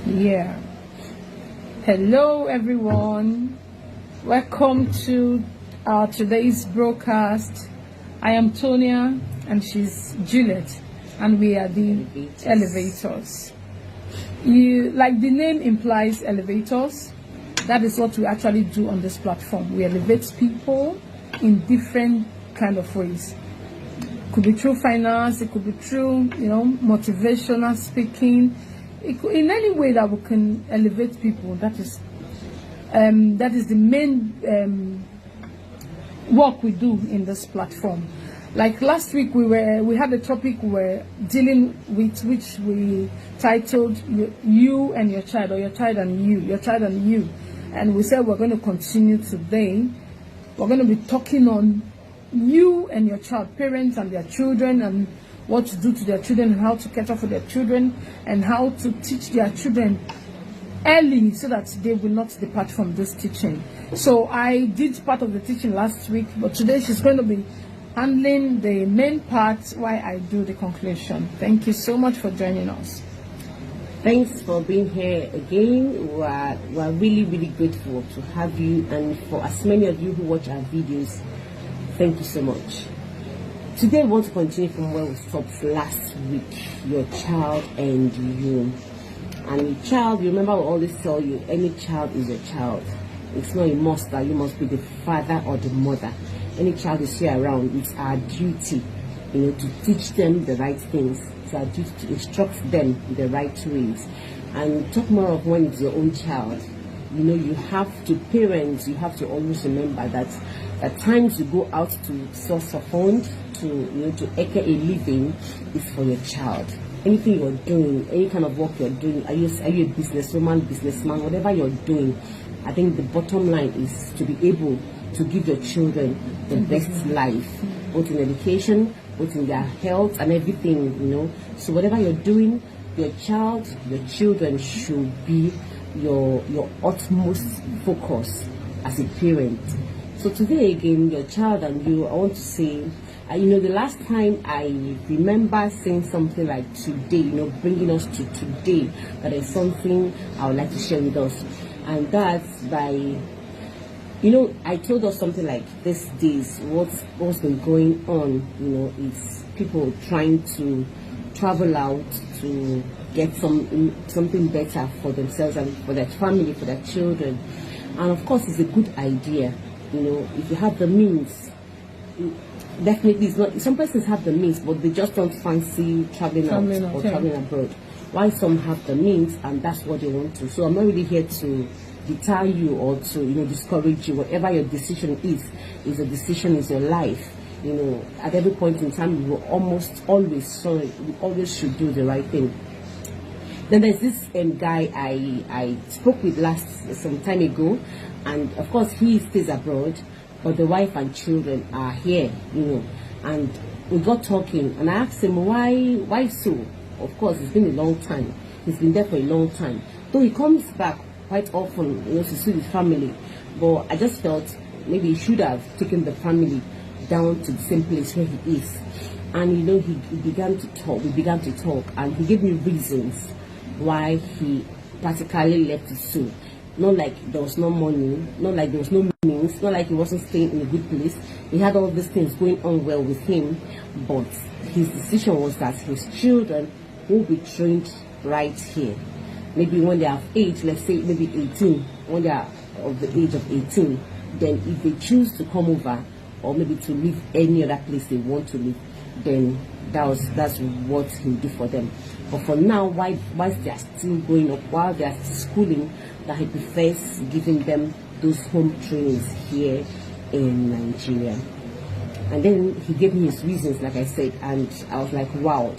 Yeah. Hello, everyone. Welcome to our today's broadcast. I am Tonia, and she's Juliet, and we are the elevators. You like the name implies elevators. That is what we actually do on this platform. We elevate people in different kind of ways. It could be through finance. It could be through motivational speaking. In any way that we can elevate people, that is the main work we do in this platform. Like last week, we had a topic we were dealing with, which we titled "You and Your Child," or "Your Child and You," "Your Child and You," and we said we're going to continue today. We're going to be talking on you and your child, parents and their children, and what to do to their children, and how to cater for their children, and how to teach their children early so that they will not depart from this teaching. So I did part of the teaching last week, but today she's going to be handling the main part while I do the conclusion. Thank you so much for joining us. Thanks for being here again. We're really, really grateful to have you, and for as many of you who watch our videos, thank you so much. Today we want to continue from where we stopped last week, your child and you. And your child, you remember we always tell you, any child is your child. It's not a must that you must be the father or the mother. Any child is here around, it's our duty, to teach them the right things. It's our duty to instruct them in the right ways. And talk more of when it's your own child. You have to, parents, you have to always remember that at times you go out to source a fund, to earn a living, is for your child. Anything you're doing, any kind of work you're doing, are you a businesswoman, businessman, whatever you're doing, I think the bottom line is to be able to give your children the best life, both in education, both in their health and everything, So whatever you're doing, your child, your children should be your utmost focus as a parent. So today again, your child and you, I want to say, the last time I remember saying something like today, bringing us to today, that is something I would like to share with us. And that's by, I told us something like these days, what's been going on, is people trying to travel out to get something better for themselves and for their family, for their children. And of course, it's a good idea, if you have the means. Definitely, it's not. Some persons have the means, but they just don't fancy traveling out or traveling abroad. While some have the means, and that's what they want to. So I'm not really here to deter you or to discourage you. Whatever your decision is a decision, is your life. At every point in time, you will almost always should do the right thing. Then there's this guy I spoke with some time ago, and of course he stays abroad, but the wife and children are here, and we got talking, and I asked him why so. Of course, it's been a long time. He's been there for a long time. Though he comes back quite often, to see his family, but I just felt maybe he should have taken the family down to the same place where he is. And he began to talk. We began to talk, and he gave me reasons why he practically left it so. Not like there was no money, not like there was no means, not like he wasn't staying in a good place. He had all these things going on well with him, but his decision was that his children will be trained right here. Maybe when they are of age, let's say maybe 18, when they are of the age of 18, then if they choose to come over, or maybe to live any other place they want to live, then that's what he'll do for them. But for now, whilst they are still growing up, while they are schooling, that he prefers giving them those home trainings here in Nigeria. And then he gave me his reasons, like I said, and I was like, wow.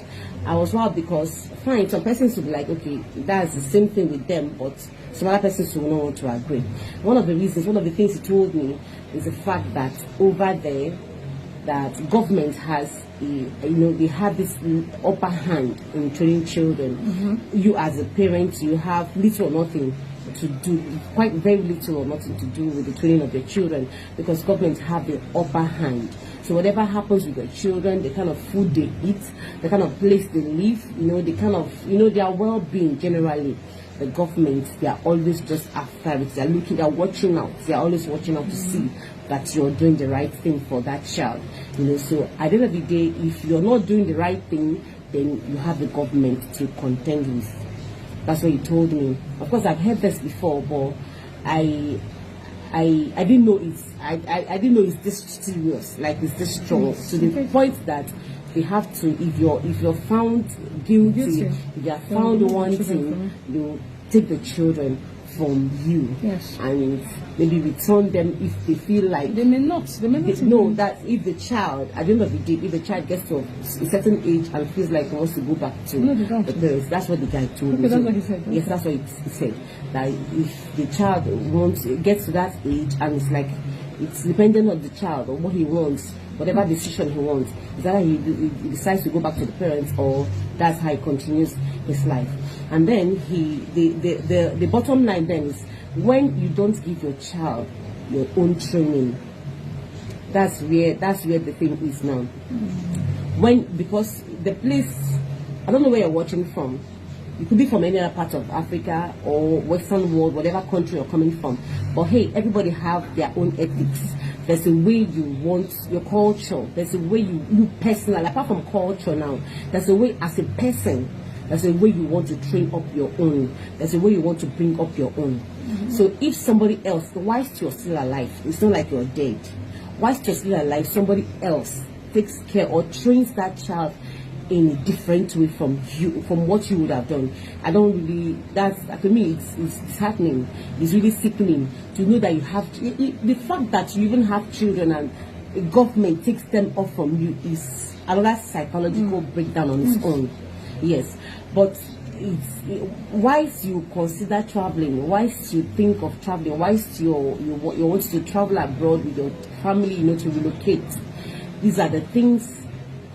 I was wow because, fine, some persons will be like, okay, that's the same thing with them, but some other persons will not want to agree. One of the things he told me is the fact that over there, that government has they have this upper hand in training children. You as a parent, you have little or nothing to do, quite very little or nothing to do with the training of your children, because government have the upper hand. So whatever happens with your children, the kind of food they eat, the kind of place they live, the kind of, their well-being generally, the government, they are always just after it. They are watching out. They are always watching out to see that you're doing the right thing for that child. So at the end of the day, if you're not doing the right thing, then you have the government to contend with. That's what he told me. Of course, I've heard this before, but I didn't know I didn't know it's this serious, like it's this strong. To the point that they have to, if you're found guilty, if you are found wanting, you take the children from you, and maybe return them if they feel like they may not know that if the child, at the end of the day, if the child gets to a certain age and feels like he wants to go back to the parents, that's what the guy told me. That's what he said. Yes, that's what he said. That if the child gets to that age and it's like it's dependent on the child or what he wants, whatever decision he wants, is that he decides to go back to the parents, or that's how he continues his life. And then the bottom line then is, when you don't give your child your own training, that's where the thing is now. Because the place, I don't know where you're watching from. You could be from any other part of Africa or Western world, whatever country you're coming from. But hey, everybody have their own ethics. There's a way you want your culture. There's a way you personal, apart from culture now. There's a way as a person. There's a way you want to train up your own. There's a way you want to bring up your own. So if somebody else, whilst you're still alive, it's not like you're dead. Whilst you're still alive, somebody else takes care or trains that child in a different way from you, from what you would have done. I don't really, that's, to me, it's happening. It's really sickening to know that you have, the fact that you even have children and the government takes them off from you is another psychological breakdown on its own. Yes, but whilst you consider traveling, whilst you think of traveling, whilst you want to travel abroad with your family, to relocate, these are the things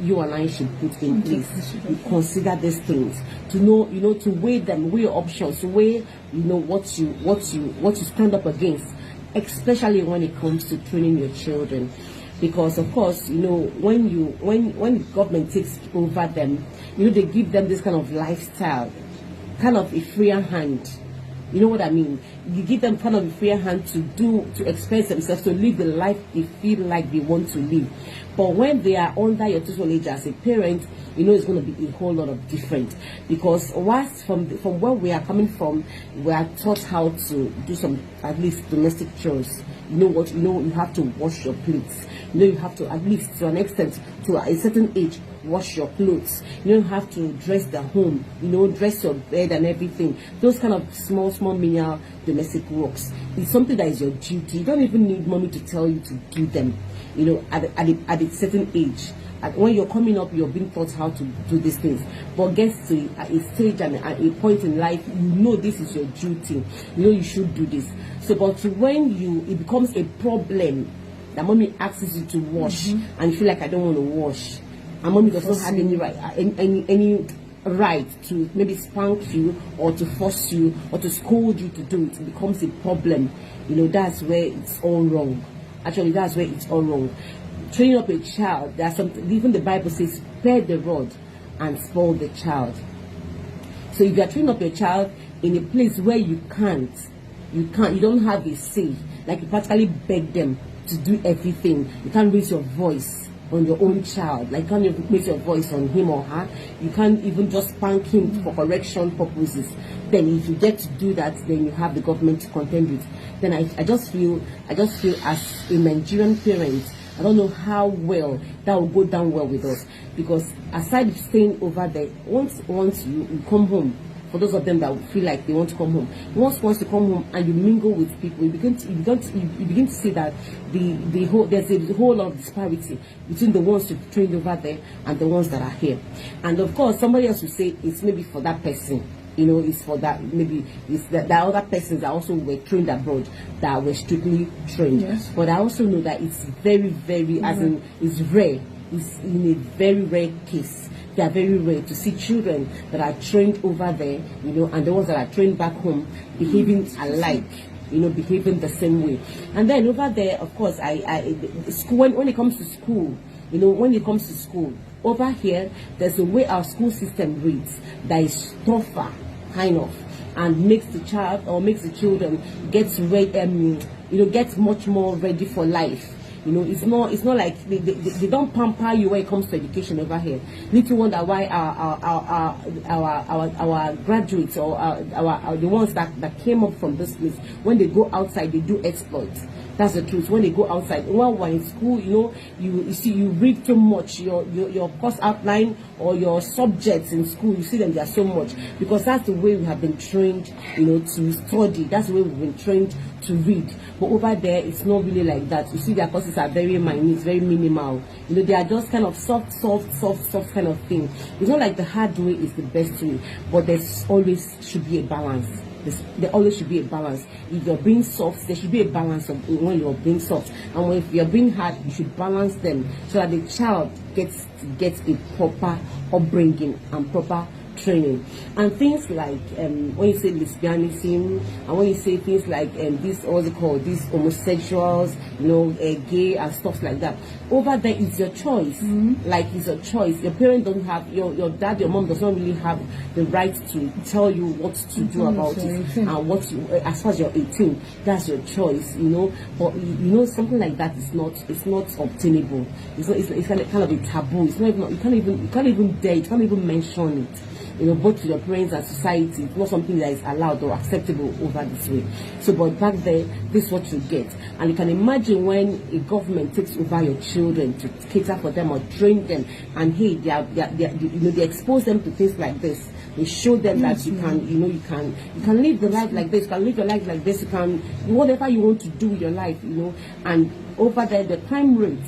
you and I should put in place. You consider these things to know, to weigh them, weigh your options, to weigh, what you stand up against, especially when it comes to training your children. Because of course, when the government takes over them, they give them this kind of lifestyle, kind of a freer hand. You know what I mean? You give them kind of a freer hand to express themselves, to live the life they feel like they want to live. But when they are under your tutelage as a parent, it's going to be a whole lot of different. Because whilst from where we are coming from, we are taught how to do some, at least, domestic chores. You have to wash your plates. You have to, at least to an extent, to a certain age, wash your clothes. You don't have to dress the home, dress your bed and everything. Those kind of small menial domestic works. It's something that is your duty. You don't even need mommy to tell you to do them, at a certain age. When you're coming up, you're being taught how to do these things. But gets to a stage and a point in life, this is your duty. You should do this. So, but when it becomes a problem that mommy asks you to wash, and you feel like, I don't want to wash, and mommy does not have any right, any right to maybe spank you or to force you or to scold you to do it, it becomes a problem. That's where it's all wrong. Actually, that's where it's all wrong. Training up a child, there's something, even the Bible says, spare the rod and spoil the child. So if you are training up your child in a place where you don't have a say, like you practically beg them to do everything, you can't raise your voice on your own child, like you can't even raise your voice on him or her, you can't even just spank him for correction purposes, then if you get to do that, then you have the government to contend with. Then I just feel as a Nigerian parent, I don't know how well that will go down well with us, because aside of staying over there, once you come home, for those of them that feel like they want to come home, once you come home and you mingle with people, you begin to see that there's a whole lot of disparity between the ones you've trained over there and the ones that are here. And of course, somebody else will say it's maybe for that person. It's for that, maybe it's that there are other persons that also were trained abroad that were strictly trained. Yes. But I also know that it's very, very, as in, it's rare. It's in a very rare case. They are very rare to see children that are trained over there, and the ones that are trained back home behaving alike, behaving the same way. And then over there, of course, when it comes to school, over here, there's a way our school system reads that is tougher, kind of. and makes the child or makes the children get ready, get much more ready for life. It's not like they don't pamper you when it comes to education over here. Need to wonder why our graduates or our the ones that came up from this place, when they go outside they do exploits. That's the truth. When they go outside, while we're in school, you see, you read too much. Your course outline or your subjects in school, you see them, they are so much, because that's the way we have been trained, to study. That's the way we've been trained to read. But over there, it's not really like that. You see, their courses are very minute, very minimal. They are just kind of soft kind of thing. It's not like the hard way is the best way, but there's always should be a balance. There always should be a balance. If you're being soft, there should be a balance of when you're being soft, and if you're being hard, you should balance them so that the child gets a proper upbringing and proper training. And things like when you say lesbianism, and when you say things like this, what's it called, these homosexuals, gay and stuff like that, over there it's your choice. Like, it's your choice. Your parents don't have, your dad, your mom does not really have the right to tell you what to do about it, and what you, as far as you're 18, that's your choice. But something like that is not, it's not obtainable. It's kind of a taboo. It's not even, you can't even dare, you can't even mention it. Both to your parents and society. It's not something that is allowed or acceptable over this way. So, but back there, this is what you get. And you can imagine when a government takes over your children to cater for them or train them, and hey, they expose them to things like this. They show them that you can, you can live the life like this. You can live your life like this. You can, whatever you want to do with your life, And over there, the crime rate.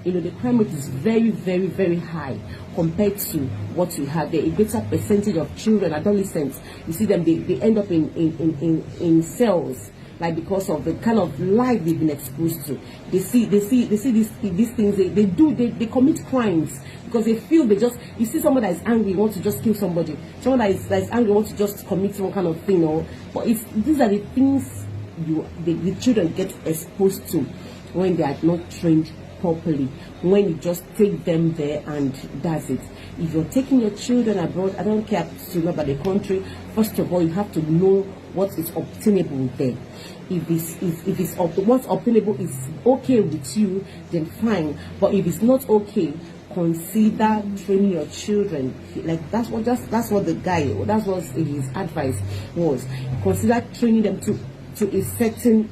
The crime rate is very, very, very high compared to what we have there. A greater percentage of children, adolescents, you see them, they end up in cells, like, because of the kind of life they've been exposed to. They see these things, they commit crimes because they feel you see someone that is angry, wants to just kill somebody. Someone that is angry, wants to just commit some kind of thing, but these are the things the children get exposed to when they are not trained properly, when you just take them there and that's it. If you're taking your children abroad, I don't care about the country, first of all you have to know what is obtainable there. If what's obtainable is okay with you, then fine. But if it's not okay, consider training your children. Like, that's what his advice was. Consider training them to a certain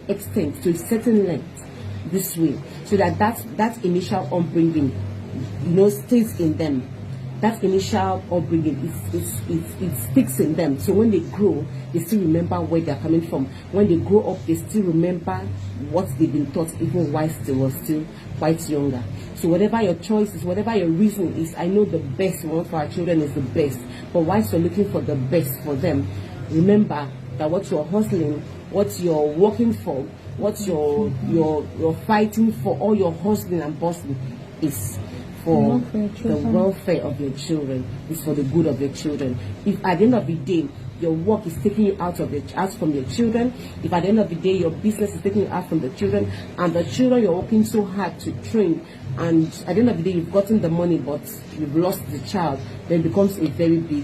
extent, to a certain length, this way, so that initial upbringing stays in them. That initial upbringing, it sticks in them. So when they grow, they still remember where they're coming from. When they grow up, they still remember what they've been taught, even whilst they were still quite younger. So whatever your choice is, whatever your reason is, I know the best we want for our children is the best. But whilst you're looking for the best for them, remember that what you're hustling, what you're working for, what you're fighting for, all your hustling and bustling, is for the welfare of your children, is for the good of your children. If at the end of the day your work is taking you out from your children, if at the end of the day your business is taking you out from the children, and the children you're working so hard to train, and at the end of the day you've gotten the money but you've lost the child, then it becomes a very big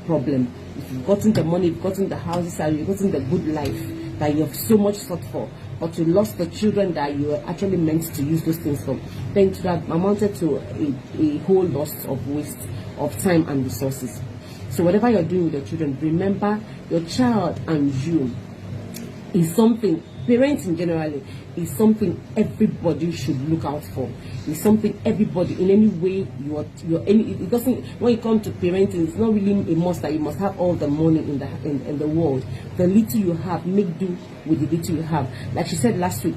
problem. If you've gotten the money, you've gotten the houses, and you've gotten the good life that you have so much sought for, but you lost the children that you were actually meant to use those things for, then it would have amounted to a whole loss of waste of time and resources. So whatever you're doing with your children, remember your child and you is something, parenting generally is something everybody should look out for. It's something everybody, in any way it doesn't, when it comes to parenting, it's not really a must that you must have all the money in the world. The little you have, make do with the little you have. Like she said last week,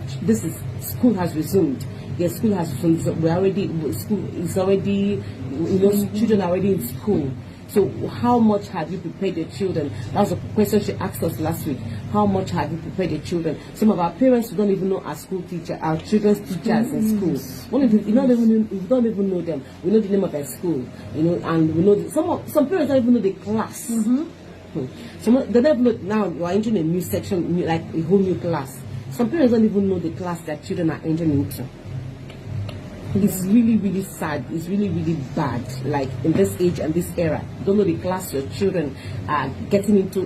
school has resumed. Yes, school has resumed. School is already, children are already in school. So how much have you prepared your children? That was a question she asked us last week. How much have you prepared your children? Some of our parents don't even know our school teacher, our children's teachers in school. We don't even know them. We know the name of their school, and we know some parents don't even know the class. Some they don't even know. Now you are entering a new section, like a whole new class. Some parents don't even know the class their children are entering into. It's really, really sad. It's really, really bad. Like, in this age and this era, you don't know the class your children are getting into.